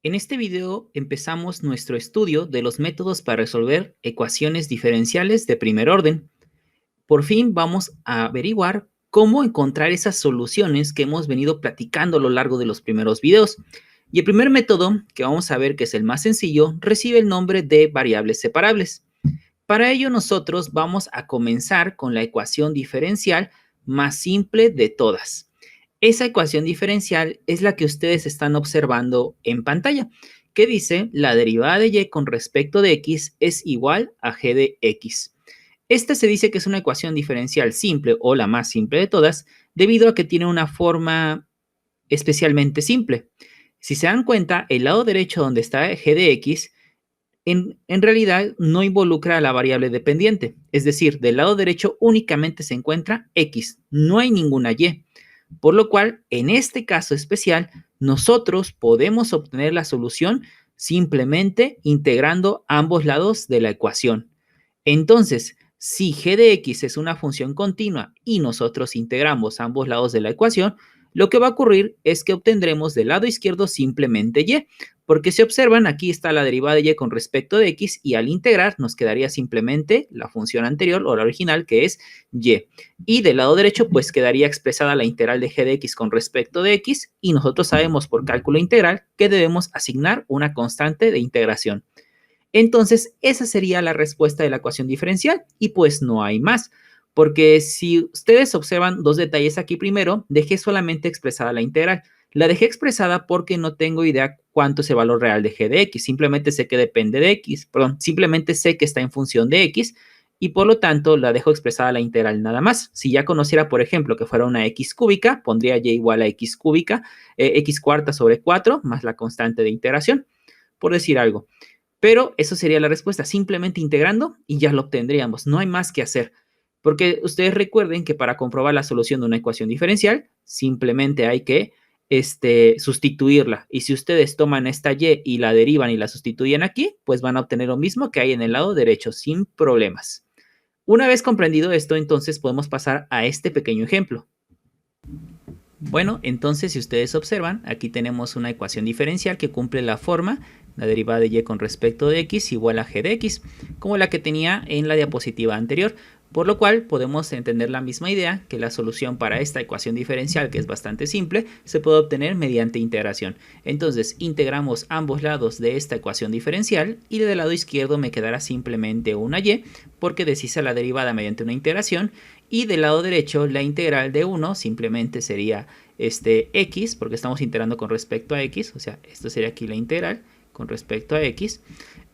En este video empezamos nuestro estudio de los métodos para resolver ecuaciones diferenciales de primer orden. Por fin vamos a averiguar cómo encontrar esas soluciones que hemos venido platicando a lo largo de los primeros videos. Y el primer método, que vamos a ver que es el más sencillo, recibe el nombre de variables separables. Para ello nosotros vamos a comenzar con la ecuación diferencial más simple de todas. Esa ecuación diferencial es la que ustedes están observando en pantalla, que dice la derivada de y con respecto de x es igual a g de x. Esta se dice que es una ecuación diferencial simple o la más simple de todas, debido a que tiene una forma especialmente simple. Si se dan cuenta, el lado derecho donde está g de x en realidad no involucra a la variable dependiente, es decir, del lado derecho únicamente se encuentra x, no hay ninguna y. Por lo cual, en este caso especial, nosotros podemos obtener la solución simplemente integrando ambos lados de la ecuación. Entonces, si g de x es una función continua y nosotros integramos ambos lados de la ecuación, lo que va a ocurrir es que obtendremos del lado izquierdo simplemente y, porque si observan, aquí está la derivada de y con respecto de x y al integrar nos quedaría simplemente la función anterior o la original, que es y. Y del lado derecho pues quedaría expresada la integral de g de x con respecto de x y nosotros sabemos por cálculo integral que debemos asignar una constante de integración. Entonces, esa sería la respuesta de la ecuación diferencial y pues no hay más. Porque si ustedes observan dos detalles aquí primero, dejé solamente expresada la integral. La dejé expresada porque no tengo idea cuánto es el valor real de g de x. Simplemente sé que depende de x, perdón, simplemente sé que está en función de x y por lo tanto la dejo expresada la integral nada más. Si ya conociera, por ejemplo, que fuera una x cúbica, pondría y igual a x cúbica, x cuarta sobre 4 más la constante de integración, por decir algo. Pero eso sería la respuesta, simplemente integrando y ya lo obtendríamos. No hay más que hacer. Porque ustedes recuerden que para comprobar la solución de una ecuación diferencial, simplemente hay que sustituirla. Y si ustedes toman esta y la derivan y la sustituyen aquí, pues van a obtener lo mismo que hay en el lado derecho, sin problemas. Una vez comprendido esto, entonces podemos pasar a este pequeño ejemplo. Bueno, entonces si ustedes observan, aquí tenemos una ecuación diferencial que cumple la forma, la derivada de y con respecto de x igual a g de x, como la que tenía en la diapositiva anterior, por lo cual podemos entender la misma idea, que la solución para esta ecuación diferencial, que es bastante simple, se puede obtener mediante integración. Entonces integramos ambos lados de esta ecuación diferencial y del lado izquierdo me quedará simplemente una y, porque deshice la derivada mediante una integración, y del lado derecho la integral de 1 simplemente sería x, porque estamos integrando con respecto a x, o sea, esto sería aquí la integral con respecto a x,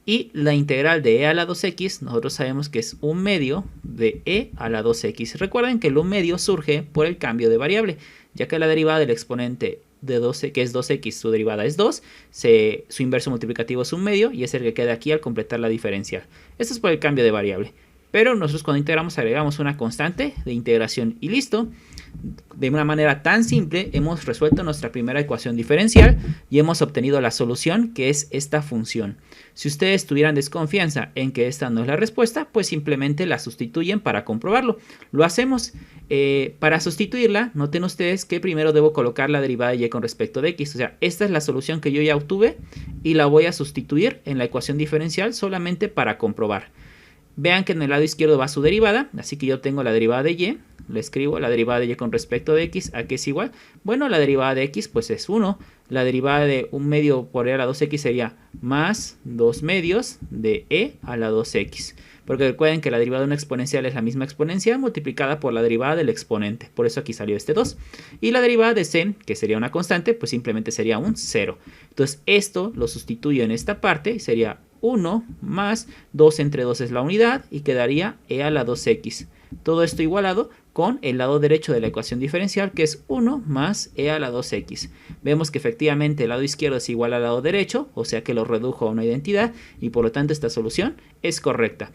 y la integral de e a la 2x, nosotros sabemos que es 1 medio de e a la 2x. Recuerden que el 1 medio surge por el cambio de variable, ya que la derivada del exponente de 12, que es 2x, su derivada es 2, su inverso multiplicativo es 1 medio, y es el que queda aquí al completar la diferencial. Esto es por el cambio de variable. Pero nosotros cuando integramos agregamos una constante de integración y listo. De una manera tan simple hemos resuelto nuestra primera ecuación diferencial y hemos obtenido la solución, que es esta función. Si ustedes tuvieran desconfianza en que esta no es la respuesta, pues simplemente la sustituyen para comprobarlo. Lo hacemos. Para sustituirla, noten ustedes que primero debo colocar la derivada de y con respecto de x. O sea, esta es la solución que yo ya obtuve y la voy a sustituir en la ecuación diferencial solamente para comprobar. Vean que en el lado izquierdo va su derivada, así que yo tengo la derivada de y, le escribo la derivada de y con respecto de x, ¿a qué es igual? Bueno, la derivada de x pues es 1, la derivada de 1 medio por e a la 2x sería más 2 medios de e a la 2x, porque recuerden que la derivada de una exponencial es la misma exponencial multiplicada por la derivada del exponente, por eso aquí salió este 2, y la derivada de c, que sería una constante, pues simplemente sería un 0. Entonces esto lo sustituyo en esta parte y sería 1 más 2 entre 2 es la unidad y quedaría e a la 2x. Todo esto igualado con el lado derecho de la ecuación diferencial, que es 1 más e a la 2x. Vemos que efectivamente el lado izquierdo es igual al lado derecho, o sea que lo redujo a una identidad y por lo tanto esta solución es correcta.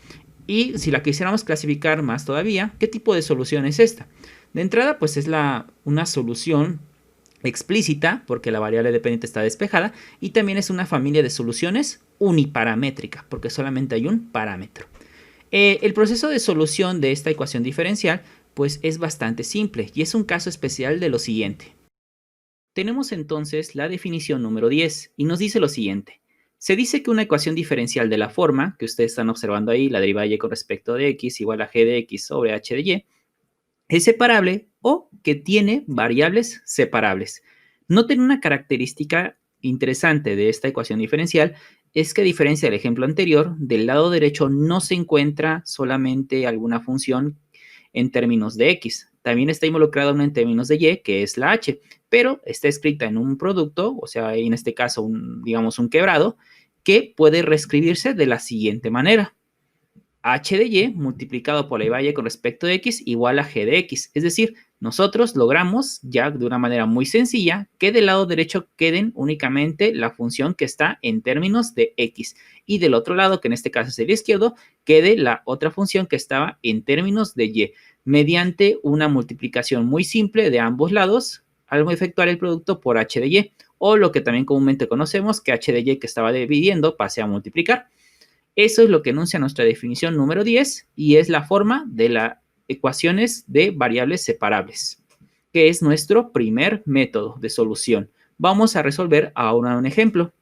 Y si la quisiéramos clasificar más todavía, ¿qué tipo de solución es esta? De entrada pues es una solución explícita, porque la variable dependiente está despejada, y también es una familia de soluciones uniparamétrica, porque solamente hay un parámetro. El proceso de solución de esta ecuación diferencial pues es bastante simple y es un caso especial de lo siguiente. Tenemos entonces la definición número 10 y nos dice lo siguiente. Se dice que una ecuación diferencial de la forma que ustedes están observando ahí, la derivada de y con respecto de x igual a g de x sobre h de y, es separable o que tiene variables separables. Noten una característica interesante de esta ecuación diferencial es que a diferencia del ejemplo anterior, del lado derecho no se encuentra solamente alguna función en términos de x. También está involucrada una en términos de y, que es la h, pero está escrita en un producto, o sea, en este caso, digamos, un quebrado, que puede reescribirse de la siguiente manera. H de y multiplicado por la y con respecto de x igual a g de x. Es decir, nosotros logramos ya de una manera muy sencilla que del lado derecho queden únicamente la función que está en términos de x y del otro lado, que en este caso es el izquierdo, quede la otra función que estaba en términos de y mediante una multiplicación muy simple de ambos lados al efectuar el producto por h de y o lo que también comúnmente conocemos que h de y que estaba dividiendo pase a multiplicar. Eso es lo que enuncia nuestra definición número 10 y es la forma de las ecuaciones de variables separables, que es nuestro primer método de solución. Vamos a resolver ahora un ejemplo.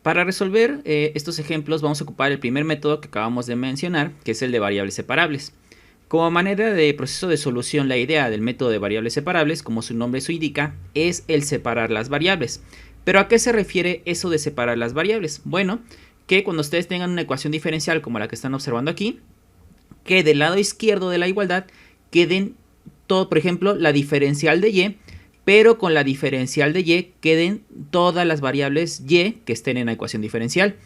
Para resolver estos ejemplos vamos a ocupar el primer método que acabamos de mencionar, que es el de variables separables. Como manera de proceso de solución, la idea del método de variables separables, como su nombre lo indica, es el separar las variables. ¿Pero a qué se refiere eso de separar las variables? Bueno, que cuando ustedes tengan una ecuación diferencial como la que están observando aquí, que del lado izquierdo de la igualdad queden todo, por ejemplo, la diferencial de y, pero con la diferencial de y queden todas las variables y que estén en la ecuación diferencial.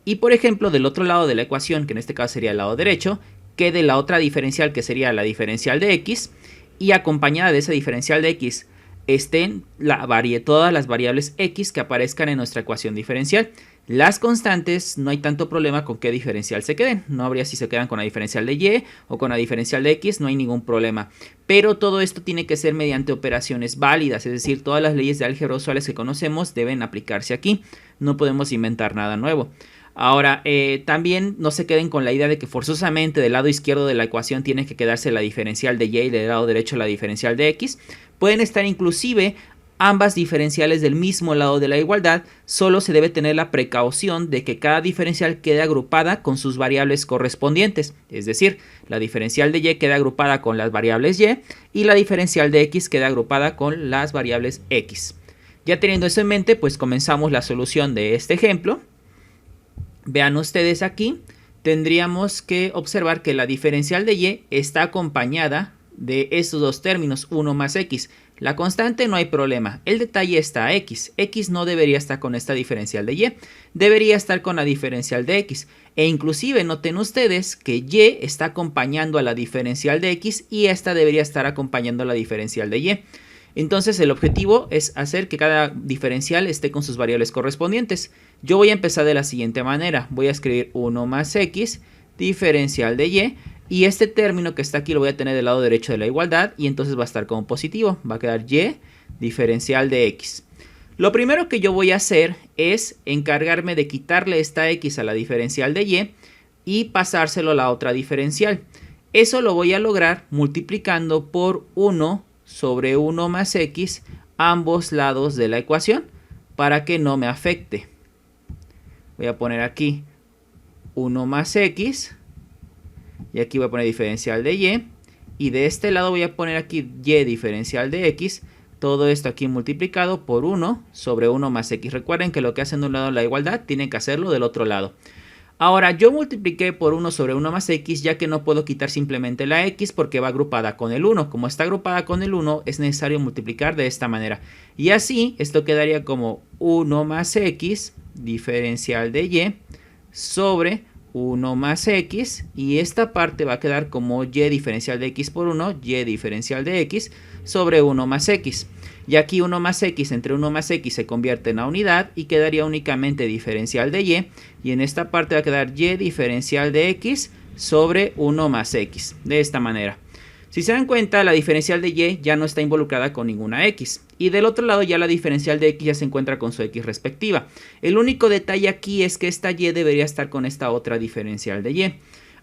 Y por ejemplo, del otro lado de la ecuación, que en este caso sería el lado derecho, quede la otra diferencial que sería la diferencial de x y acompañada de esa diferencial de x estén todas las variables x que aparezcan en nuestra ecuación diferencial. Las constantes no hay tanto problema con qué diferencial se queden. No habría si se quedan con la diferencial de y o con la diferencial de x, no hay ningún problema. Pero todo esto tiene que ser mediante operaciones válidas, es decir, todas las leyes de álgebra usuales que conocemos deben aplicarse aquí. No podemos inventar nada nuevo. Ahora, también no se queden con la idea de que forzosamente del lado izquierdo de la ecuación tiene que quedarse la diferencial de y y del lado derecho la diferencial de x. Pueden estar inclusive ambas diferenciales del mismo lado de la igualdad, solo se debe tener la precaución de que cada diferencial quede agrupada con sus variables correspondientes. Es decir, la diferencial de y queda agrupada con las variables y la diferencial de x queda agrupada con las variables x. Ya teniendo eso en mente, pues comenzamos la solución de este ejemplo. Vean ustedes aquí, tendríamos que observar que la diferencial de y está acompañada de estos dos términos, 1 más x. La constante no hay problema, el detalle está x. X no debería estar con esta diferencial de y, debería estar con la diferencial de x. E inclusive noten ustedes que y está acompañando a la diferencial de x y esta debería estar acompañando a la diferencial de y. Entonces el objetivo es hacer que cada diferencial esté con sus variables correspondientes. Yo voy a empezar de la siguiente manera. Voy a escribir 1 más x, diferencial de y este término que está aquí lo voy a tener del lado derecho de la igualdad y entonces va a estar como positivo. Va a quedar y, diferencial de x. Lo primero que yo voy a hacer es encargarme de quitarle esta x a la diferencial de y pasárselo a la otra diferencial. Eso lo voy a lograr multiplicando por 1 sobre 1 más x ambos lados de la ecuación para que no me afecte. Voy a poner aquí 1 más x y aquí voy a poner diferencial de y de este lado voy a poner aquí y diferencial de x. Todo esto aquí multiplicado por 1 sobre 1 más x. Recuerden que lo que hacen de un lado la igualdad tienen que hacerlo del otro lado. Ahora yo multipliqué por 1 sobre 1 más x ya que no puedo quitar simplemente la x porque va agrupada con el 1. Como está agrupada con el 1 es necesario multiplicar de esta manera. Y así esto quedaría como 1 más x diferencial de y sobre 1 más x y esta parte va a quedar como y diferencial de x por 1, y diferencial de x sobre 1 más x. Y aquí 1 más x entre 1 más x se convierte en la unidad y quedaría únicamente diferencial de y en esta parte va a quedar y diferencial de x sobre 1 más x, de esta manera. Si se dan cuenta, la diferencial de y ya no está involucrada con ninguna x. Y del otro lado ya la diferencial de x ya se encuentra con su x respectiva. El único detalle aquí es que esta y debería estar con esta otra diferencial de y.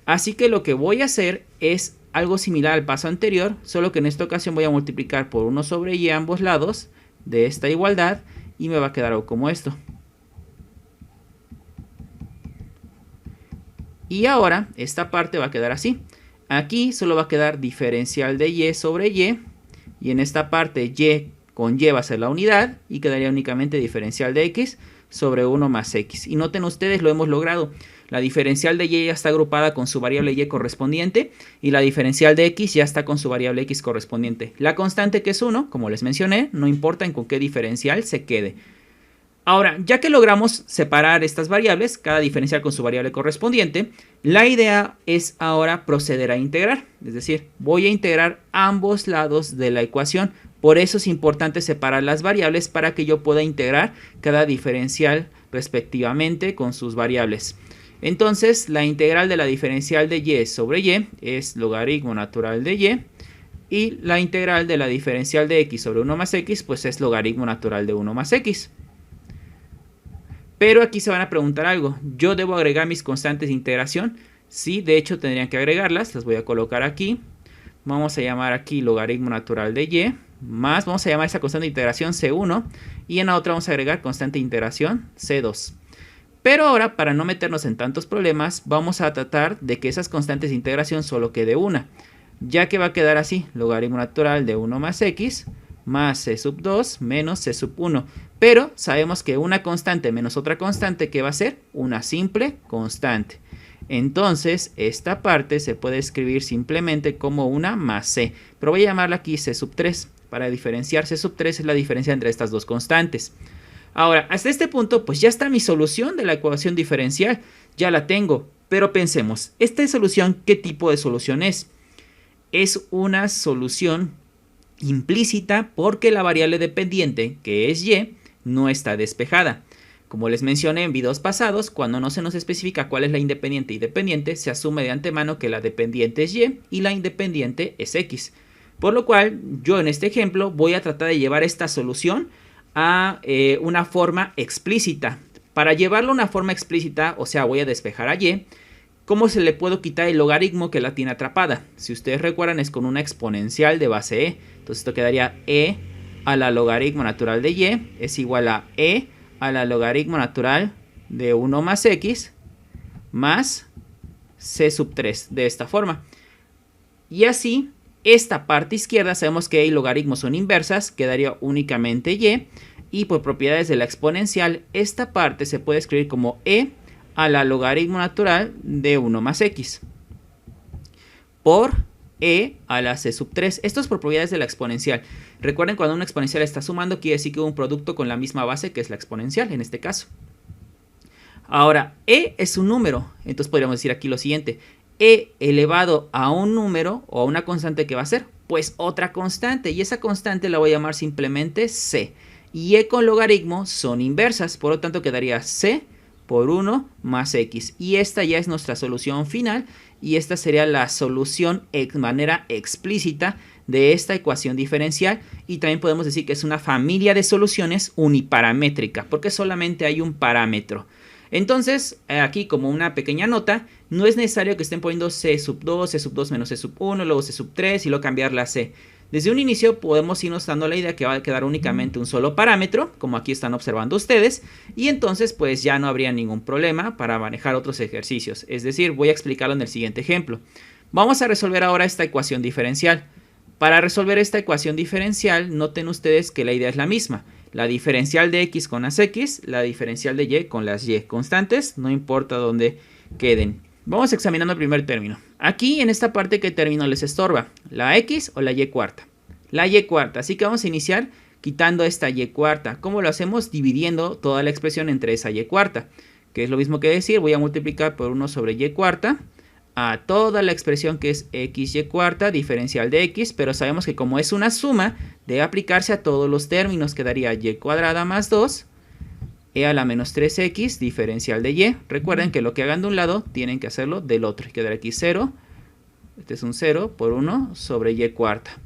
Así que lo que voy a hacer es algo similar al paso anterior, solo que en esta ocasión voy a multiplicar por 1 sobre y a ambos lados de esta igualdad y me va a quedar algo como esto. Y ahora esta parte va a quedar así. Aquí solo va a quedar diferencial de y sobre y en esta parte y con y va a ser la unidad y quedaría únicamente diferencial de x sobre 1 más x. Y noten ustedes, lo hemos logrado. La diferencial de y ya está agrupada con su variable y correspondiente y la diferencial de x ya está con su variable x correspondiente. La constante, que es 1, como les mencioné, no importa en con qué diferencial se quede. Ahora, ya que logramos separar estas variables, cada diferencial con su variable correspondiente, la idea es ahora proceder a integrar. Es decir, voy a integrar ambos lados de la ecuación. Por eso es importante separar las variables para que yo pueda integrar cada diferencial respectivamente con sus variables. Entonces, la integral de la diferencial de y sobre y es logaritmo natural de y la integral de la diferencial de x sobre 1 más x pues es logaritmo natural de 1 más x. Pero aquí se van a preguntar algo. ¿Yo debo agregar mis constantes de integración? Sí, de hecho tendrían que agregarlas. Las voy a colocar aquí. Vamos a llamar aquí logaritmo natural de y. Más, vamos a llamar esa constante de integración C1. Y en la otra vamos a agregar constante de integración C2. Pero ahora, para no meternos en tantos problemas, vamos a tratar de que esas constantes de integración solo quede una. Ya que va a quedar así. Logaritmo natural de 1 más x más c sub 2 menos c sub 1. Pero sabemos que una constante menos otra constante, ¿qué va a ser? Una simple constante. Entonces, esta parte se puede escribir simplemente como una más c. Pero voy a llamarla aquí c sub 3. Para diferenciar, c sub 3 es la diferencia entre estas dos constantes. Ahora, hasta este punto, pues ya está mi solución de la ecuación diferencial. Ya la tengo. Pero pensemos, ¿esta solución qué tipo de solución es? Es una solución implícita porque la variable dependiente, que es y, no está despejada. Como les mencioné en videos pasados, cuando no se nos especifica cuál es la independiente y dependiente, se asume de antemano que la dependiente es y la independiente es x. Por lo cual, yo en este ejemplo voy a tratar de llevar esta solución a una forma explícita. Para llevarlo a una forma explícita, o sea, voy a despejar a y, ¿cómo se le puedo quitar el logaritmo que la tiene atrapada? Si ustedes recuerdan, es con una exponencial de base e. Entonces esto quedaría e a la logaritmo natural de y es igual a e a la logaritmo natural de 1 más x más c sub 3, de esta forma. Y así, esta parte izquierda sabemos que hay logaritmos son inversas, quedaría únicamente y por propiedades de la exponencial, esta parte se puede escribir como e a la logaritmo natural de 1 más x por e a la c sub 3. Esto es por propiedades de la exponencial. Recuerden, cuando una exponencial está sumando, quiere decir que hubo un producto con la misma base, que es la exponencial en este caso. Ahora, e es un número, entonces podríamos decir aquí lo siguiente. E elevado a un número o a una constante, ¿qué va a ser? Pues otra constante, y esa constante la voy a llamar simplemente c. Y e con logaritmo son inversas, por lo tanto quedaría c por 1 más x. Y esta ya es nuestra solución final. Y esta sería la solución de manera explícita de esta ecuación diferencial. Y también podemos decir que es una familia de soluciones uniparamétrica, porque solamente hay un parámetro. Entonces, aquí como una pequeña nota, no es necesario que estén poniendo c sub 2 menos c sub 1, luego c sub 3 y luego cambiar la c. Desde un inicio podemos irnos dando la idea que va a quedar únicamente un solo parámetro, como aquí están observando ustedes, y entonces pues ya no habría ningún problema para manejar otros ejercicios. Es decir, voy a explicarlo en el siguiente ejemplo. Vamos a resolver ahora esta ecuación diferencial. Para resolver esta ecuación diferencial, noten ustedes que la idea es la misma. La diferencial de x con las x, la diferencial de y con las y constantes, no importa dónde queden. Vamos examinando el primer término. Aquí en esta parte, ¿qué término les estorba? ¿La x o la y cuarta? La y cuarta, así que vamos a iniciar quitando esta y cuarta. ¿Cómo lo hacemos? Dividiendo toda la expresión entre esa y cuarta, que es lo mismo que decir, voy a multiplicar por 1 sobre y cuarta a toda la expresión que es x y cuarta, diferencial de x, pero sabemos que como es una suma, debe aplicarse a todos los términos, quedaría y cuadrada más 2, e a la menos 3x, diferencial de y. Recuerden que lo que hagan de un lado, tienen que hacerlo del otro, y quedará aquí 0, este es un 0 por 1 sobre y cuarta.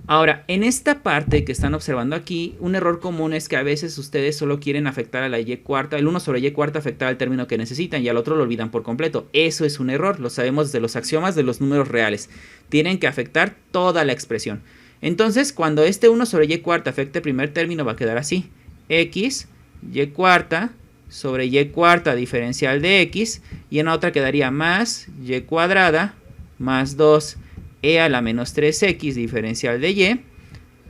Ahora, en esta parte que están observando aquí, un error común es que a veces ustedes solo quieren afectar a la y cuarta, el 1 sobre y cuarta afectar al término que necesitan y al otro lo olvidan por completo. Eso es un error, lo sabemos de los axiomas de los números reales. Tienen que afectar toda la expresión. Entonces, cuando este 1 sobre y cuarta afecte el primer término, va a quedar así. X, y cuarta sobre y cuarta diferencial de x, y en la otra quedaría más y cuadrada más 2 e a la menos 3x diferencial de y,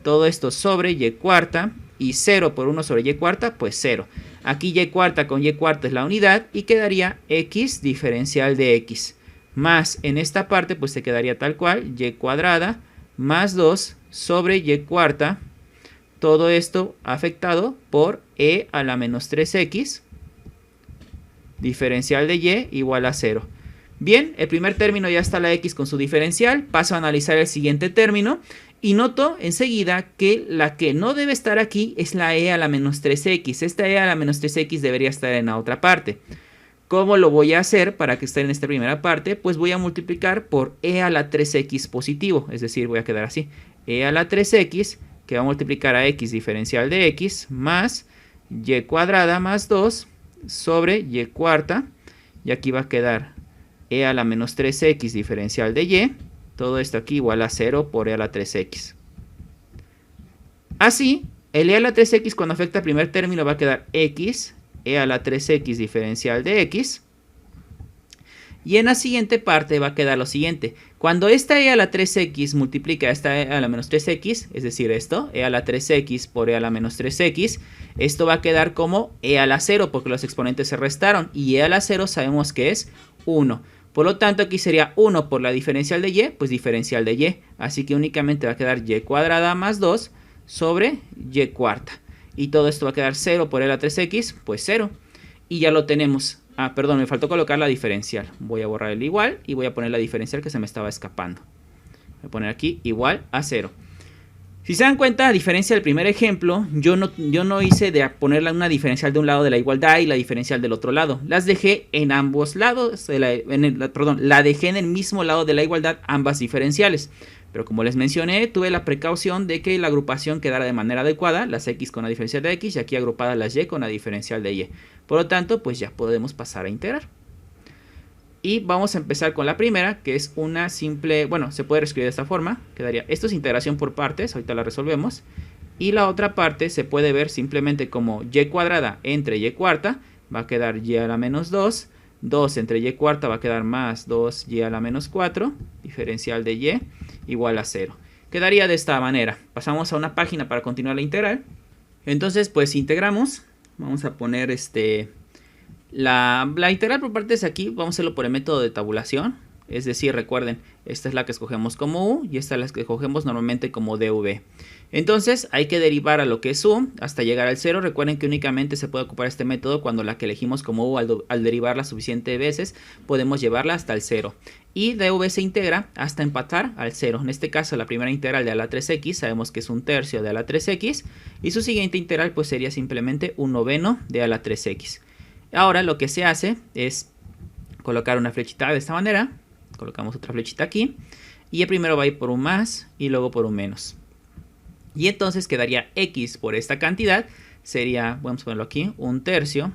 todo esto sobre y cuarta, y 0 por 1 sobre y cuarta, pues 0. Aquí y cuarta con y cuarta es la unidad, y quedaría x diferencial de x, más en esta parte pues se quedaría tal cual, y cuadrada más 2 sobre y cuarta, todo esto afectado por e a la menos 3x diferencial de y igual a 0. Bien, el primer término ya está la x con su diferencial, paso a analizar el siguiente término y noto enseguida que la que no debe estar aquí es la e a la menos 3x. Esta e a la menos 3x debería estar en la otra parte. ¿Cómo lo voy a hacer para que esté en esta primera parte? Pues voy a multiplicar por e a la 3x positivo, es decir, voy a quedar así. E a la 3x, que va a multiplicar a x diferencial de x, más y cuadrada más 2 sobre y cuarta, y aquí va a quedar e a la menos 3x diferencial de y, todo esto aquí igual a 0 por e a la 3x. Así, el e a la 3x cuando afecta al primer término va a quedar x, e a la 3x diferencial de x, y en la siguiente parte va a quedar lo siguiente. Cuando esta e a la 3x multiplica a esta e a la menos 3x, es decir esto, e a la 3x por e a la menos 3x, esto va a quedar como e a la 0 porque los exponentes se restaron, y e a la 0 sabemos que es 1. Por lo tanto, aquí sería 1 por la diferencial de y, pues diferencial de y. Así que únicamente va a quedar y cuadrada más 2 sobre y cuarta. Y todo esto va a quedar 0 por e a la 3x, pues 0. Y ya lo tenemos. Ah, perdón, me faltó colocar la diferencial. Voy a borrar el igual y voy a poner la diferencial que se me estaba escapando. Voy a poner aquí igual a 0. Si se dan cuenta, a diferencia del primer ejemplo, yo no hice de poner una diferencial de un lado de la igualdad y la diferencial del otro lado. Las dejé en ambos lados, la dejé en el mismo lado de la igualdad, ambas diferenciales. Pero como les mencioné, tuve la precaución de que la agrupación quedara de manera adecuada, las x con la diferencial de x y aquí agrupadas las y con la diferencial de y. Por lo tanto, pues ya podemos pasar a integrar. Y vamos a empezar con la primera, que es una simple, bueno, se puede reescribir de esta forma, quedaría, esto es integración por partes, ahorita la resolvemos, y la otra parte se puede ver simplemente como y cuadrada entre y cuarta, va a quedar y a la menos 2, 2 entre y cuarta va a quedar más 2y a la menos 4, diferencial de y, igual a 0. Quedaría de esta manera. Pasamos a una página para continuar la integral. Entonces, pues integramos, vamos a poner la integral por partes aquí, vamos a hacerlo por el método de tabulación. Es decir, recuerden, esta es la que escogemos como u y esta es la que escogemos normalmente como dv. Entonces hay que derivar a lo que es u hasta llegar al 0. Recuerden que únicamente se puede ocupar este método cuando la que elegimos como u al derivarla suficientes veces podemos llevarla hasta el 0. Y dv se integra hasta empatar al 0. En este caso la primera integral de a la 3x sabemos que es un tercio de a la 3x y su siguiente integral pues sería simplemente un noveno de a la 3x. Ahora lo que se hace es colocar una flechita de esta manera, colocamos otra flechita aquí, y el primero va a ir por un más y luego por un menos. Y entonces quedaría x por esta cantidad, sería, vamos a ponerlo aquí, un tercio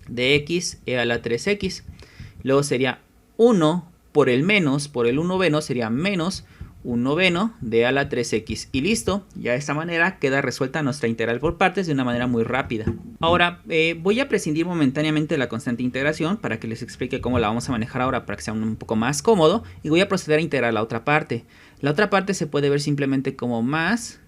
de x e a la 3x. Luego sería 1 por el 1 noveno sería menos un noveno de a la 3x y listo, ya de esta manera queda resuelta nuestra integral por partes de una manera muy rápida. Ahora voy a prescindir momentáneamente de la constante integración para que les explique cómo la vamos a manejar ahora para que sea un poco más cómodo y voy a proceder a integrar la otra parte. La otra parte se puede ver simplemente como más,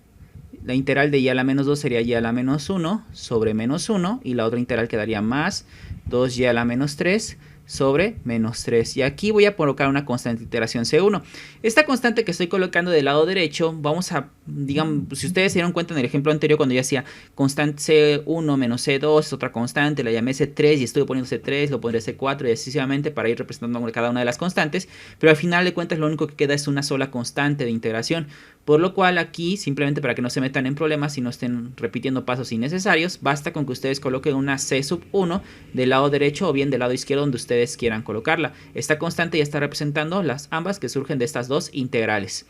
la integral de y a la menos 2 sería y a la menos 1 sobre menos 1 y la otra integral quedaría más 2y a la menos 3 sobre menos 3. Y aquí voy a colocar una constante de iteración C1. Esta constante que estoy colocando del lado derecho, vamos a, digamos, si ustedes se dieron cuenta en el ejemplo anterior cuando yo hacía constante C1 menos C2, es otra constante, la llamé C3 y estuve poniendo C3, lo pondré C4 y así sucesivamente para ir representando cada una de las constantes, pero al final de cuentas lo único que queda es una sola constante de integración. Por lo cual aquí, simplemente para que no se metan en problemas y no estén repitiendo pasos innecesarios, basta con que ustedes coloquen una C sub 1 del lado derecho o bien del lado izquierdo donde ustedes quieran colocarla. Esta constante ya está representando las ambas que surgen de estas dos integrales.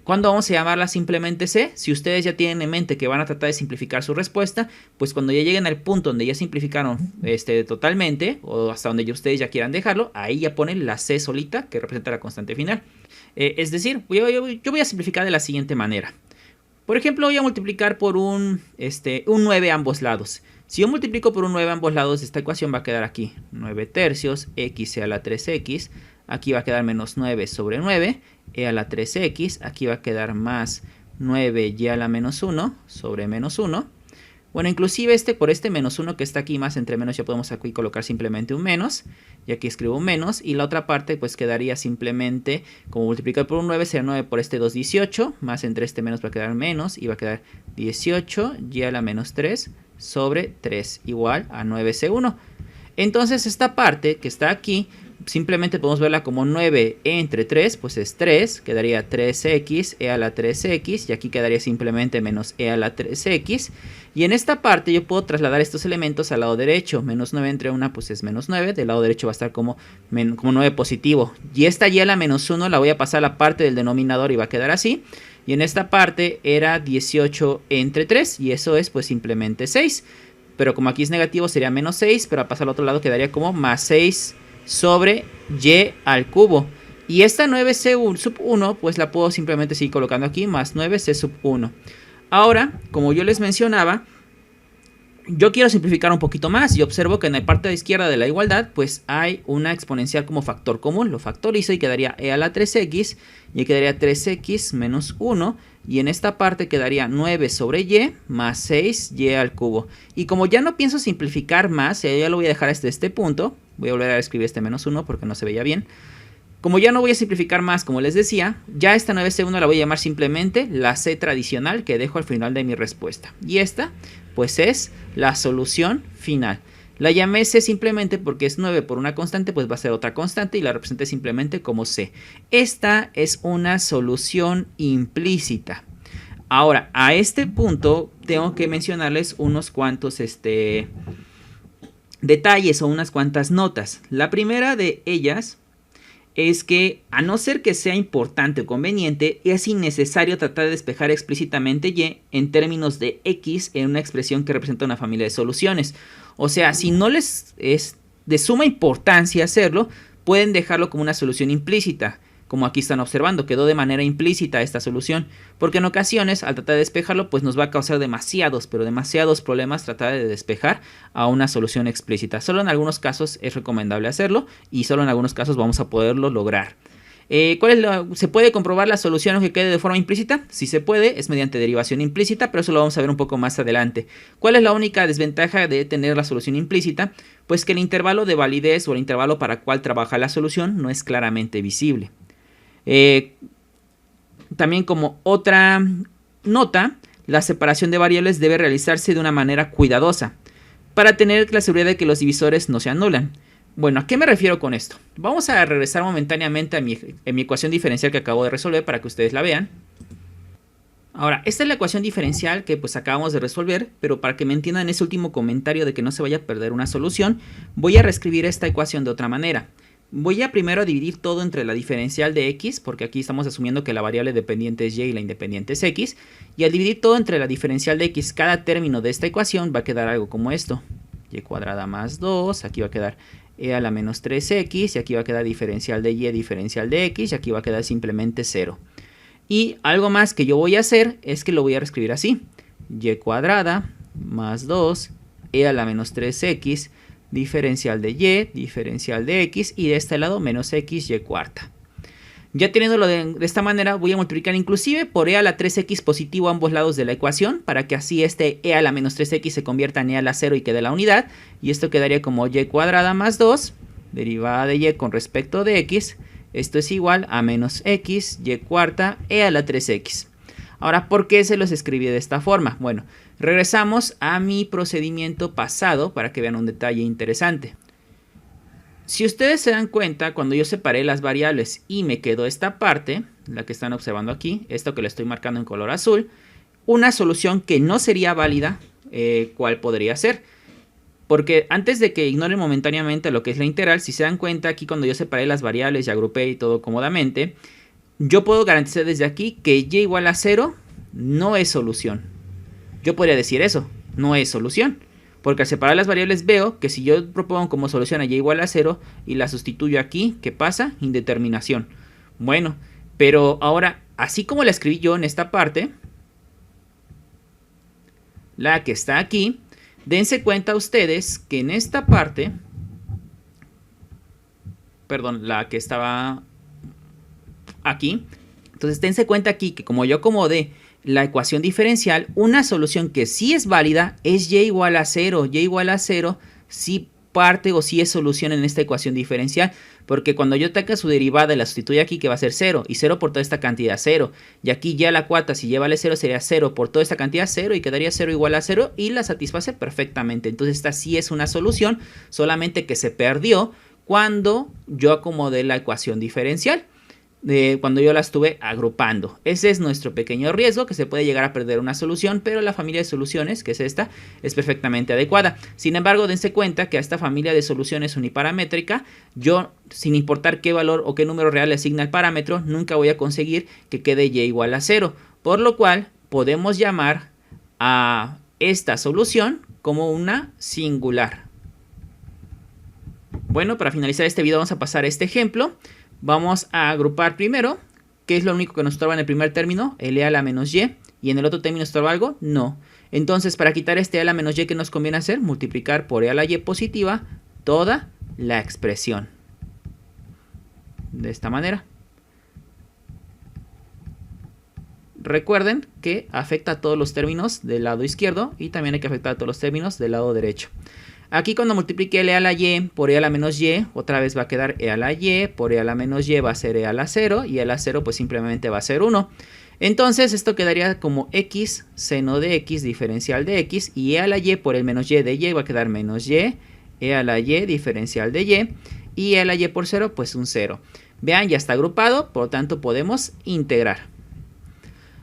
¿Cuándo vamos a llamarla simplemente C? Si ustedes ya tienen en mente que van a tratar de simplificar su respuesta, pues cuando ya lleguen al punto donde ya simplificaron totalmente, o hasta donde ustedes ya quieran dejarlo, ahí ya ponen la C solita, que representa la constante final. Es decir, yo voy a simplificar de la siguiente manera. Por ejemplo, voy a multiplicar por un 9 a ambos lados. Si yo multiplico por un 9 a ambos lados, esta ecuación va a quedar aquí. 9 tercios, x a la 3x. Aquí va a quedar menos 9 sobre 9, e a la 3x. Aquí va a quedar más 9y a la menos 1 sobre menos 1. Bueno, inclusive por este menos 1 que está aquí, más entre menos, ya podemos aquí colocar simplemente un menos. Y aquí escribo un menos. Y la otra parte pues quedaría simplemente, como multiplicar por un 9, será 9 por este 2, 18. Más entre este menos va a quedar menos. Y va a quedar 18 y a la menos 3 sobre 3 igual a 9c1. Entonces esta parte que está aquí, simplemente podemos verla como 9 entre 3, pues es 3, quedaría 3x, e a la 3x, y aquí quedaría simplemente menos e a la 3x. Y en esta parte yo puedo trasladar estos elementos al lado derecho. Menos 9 entre 1 pues es menos 9, del lado derecho va a estar como 9 positivo. Y esta y a la menos 1 la voy a pasar a la parte del denominador y va a quedar así. Y en esta parte era 18 entre 3, y eso es pues simplemente 6. Pero como aquí es negativo sería menos 6, pero a pasar al otro lado quedaría como más 6 sobre y al cubo. Y esta 9c sub 1 pues la puedo simplemente seguir colocando aquí, más 9c sub 1. Ahora, como yo les mencionaba, yo quiero simplificar un poquito más y observo que en la parte de izquierda de la igualdad pues hay una exponencial como factor común. Lo factorizo y quedaría e a la 3x, y quedaría 3x menos 1, y en esta parte quedaría 9 sobre y más 6y al cubo. Y como ya no pienso simplificar más, ya lo voy a dejar hasta este punto. Voy a volver a escribir este menos 1 porque no se veía bien. Como ya no voy a simplificar más, como les decía, ya esta 9c1 la voy a llamar simplemente la c tradicional que dejo al final de mi respuesta. Y esta, pues es la solución final. La llamé c simplemente porque es 9 por una constante, pues va a ser otra constante y la representé simplemente como c. Esta es una solución implícita. Ahora, a este punto tengo que mencionarles unos cuantos detalles o unas cuantas notas. La primera de ellas es que, a no ser que sea importante o conveniente, es innecesario tratar de despejar explícitamente y en términos de x en una expresión que representa una familia de soluciones. O sea, si no les es de suma importancia hacerlo, pueden dejarlo como una solución implícita. Como aquí están observando, quedó de manera implícita esta solución, porque en ocasiones al tratar de despejarlo pues nos va a causar demasiados problemas tratar de despejar a una solución explícita. Solo en algunos casos es recomendable hacerlo y solo en algunos casos vamos a poderlo lograr. ¿Se puede comprobar la solución que quede de forma implícita? Sí se puede, es mediante derivación implícita, pero eso lo vamos a ver un poco más adelante. ¿Cuál es la única desventaja de tener la solución implícita? Pues que el intervalo de validez o el intervalo para cual trabaja la solución no es claramente visible. También como otra nota, la separación de variables debe realizarse de una manera cuidadosa para tener la seguridad de que los divisores no se anulan. Bueno, ¿a qué me refiero con esto? Vamos a regresar momentáneamente a mi ecuación diferencial que acabo de resolver para que ustedes la vean. Ahora, esta es la ecuación diferencial que pues acabamos de resolver, pero para que me entiendan ese último comentario de que no se vaya a perder una solución, voy a reescribir esta ecuación de otra manera. Voy a primero dividir todo entre la diferencial de x, porque aquí estamos asumiendo que la variable dependiente es y la independiente es x. Y al dividir todo entre la diferencial de x, cada término de esta ecuación va a quedar algo como esto. Y cuadrada más 2, aquí va a quedar e a la menos 3x, y aquí va a quedar diferencial de y diferencial de x, y aquí va a quedar simplemente 0. Y algo más que yo voy a hacer es que lo voy a reescribir así. Y cuadrada más 2, e a la menos 3x, diferencial de y, diferencial de x, y de este lado menos x y cuarta. Ya teniéndolo de esta manera, voy a multiplicar inclusive por e a la 3x positivo a ambos lados de la ecuación, para que así este e a la menos 3x se convierta en e a la 0 y quede la unidad. Y esto quedaría como y cuadrada más 2, derivada de y con respecto de x. Esto es igual a menos x y cuarta e a la 3x. Ahora, ¿por qué se los escribí de esta forma? Bueno, regresamos a mi procedimiento pasado para que vean un detalle interesante. Si ustedes se dan cuenta, cuando yo separé las variables y me quedó esta parte, la que están observando aquí, esto que le estoy marcando en color azul, una solución que no sería válida, ¿cuál podría ser? Porque antes de que ignoren momentáneamente lo que es la integral, si se dan cuenta aquí cuando yo separé las variables y agrupé y todo cómodamente, yo puedo garantizar desde aquí que y igual a 0 no es solución. Yo podría decir eso, no es solución. Porque al separar las variables veo que si yo propongo como solución a y igual a 0 y la sustituyo aquí, ¿qué pasa? Indeterminación. Bueno, pero ahora, así como la escribí yo en esta parte, la que está aquí, dense cuenta ustedes que en esta parte, perdón, la que estaba aquí, entonces dense cuenta aquí que como yo acomodé la ecuación diferencial, una solución que sí es válida es y igual a 0. Y igual a 0 sí parte o sí es solución en esta ecuación diferencial, porque cuando yo taca su derivada y la sustituyo aquí, que va a ser 0, y 0 por toda esta cantidad 0, y aquí ya la cuarta, si lleva el 0, sería 0 por toda esta cantidad 0, y quedaría 0 igual a 0, y la satisface perfectamente. Entonces esta sí es una solución, solamente que se perdió cuando yo acomodé la ecuación diferencial, cuando yo la estuve agrupando. Ese es nuestro pequeño riesgo, que se puede llegar a perder una solución, pero la familia de soluciones, que es esta, es perfectamente adecuada. Sin embargo, dense cuenta que a esta familia de soluciones uniparamétrica, yo, sin importar qué valor o qué número real le asigna el parámetro, nunca voy a conseguir que quede y igual a 0, por lo cual podemos llamar a esta solución como una singular. Bueno, para finalizar este video vamos a pasar a este ejemplo. Vamos a agrupar primero, ¿qué es lo único que nos estorba en el primer término? El e a la menos y. ¿Y en el otro término estorba algo? No. Entonces, para quitar este e a la menos y, ¿qué nos conviene hacer? Multiplicar por e a la y positiva toda la expresión. De esta manera. Recuerden que afecta a todos los términos del lado izquierdo y también hay que afectar a todos los términos del lado derecho. Aquí cuando multiplique el e a la y por e a la menos y, otra vez va a quedar e a la y, por e a la menos y va a ser e a la 0, y e a la 0 pues simplemente va a ser 1. Entonces esto quedaría como x seno de x diferencial de x, y e a la y por el menos y de y va a quedar menos y, e a la y diferencial de y e a la y por 0 pues un 0. Vean, ya está agrupado, por lo tanto podemos integrar.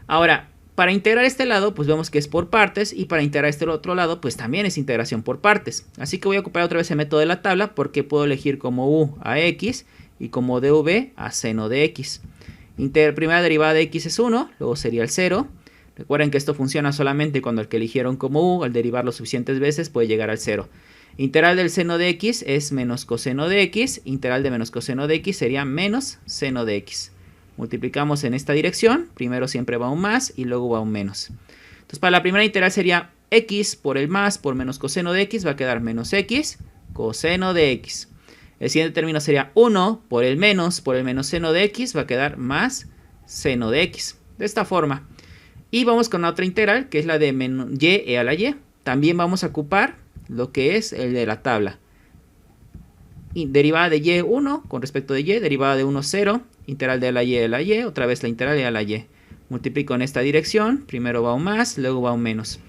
Ahora, para integrar este lado, pues vemos que es por partes, y para integrar este otro lado, pues también es integración por partes. Así que voy a ocupar otra vez el método de la tabla, porque puedo elegir como u a x y como dv a seno de x. Primera derivada de x es 1, luego sería el 0. Recuerden que esto funciona solamente cuando el que eligieron como u, al derivarlo suficientes veces, puede llegar al 0. Integral del seno de x es menos coseno de x, integral de menos coseno de x sería menos seno de x. Multiplicamos en esta dirección, primero siempre va un más y luego va un menos. Entonces para la primera integral sería x por el más por menos coseno de x, va a quedar menos x coseno de x. El siguiente término sería 1 por el menos seno de x, va a quedar más seno de x. De esta forma. Y vamos con la otra integral, que es la de menos y e a la y. También vamos a ocupar lo que es el de la tabla. Y derivada de y 1 con respecto de y, derivada de 1 0, integral de la y, otra vez la integral de la y. Multiplico en esta dirección, primero va un más, luego va un menos.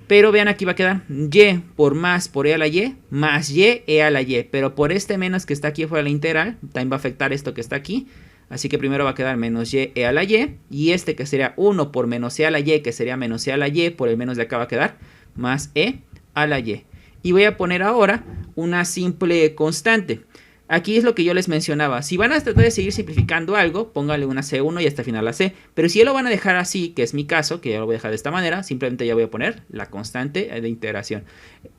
Pero vean, aquí va a quedar y por más por e a la y, más y e a la y. Pero por este menos que está aquí fuera de la integral, también va a afectar esto que está aquí. Así que primero va a quedar menos y e a la y. Y este que sería 1 por menos e a la y, que sería menos e a la y, por el menos de acá va a quedar más e a la y. Y voy a poner ahora una simple constante. Aquí es lo que yo les mencionaba. Si van a tratar de seguir simplificando algo, póngale una C1 y hasta el final la C. Pero si ya lo van a dejar así, que es mi caso, que ya lo voy a dejar de esta manera, simplemente ya voy a poner la constante de integración.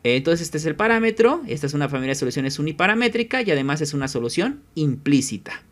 Entonces este es el parámetro, esta es una familia de soluciones uniparamétrica y además es una solución implícita.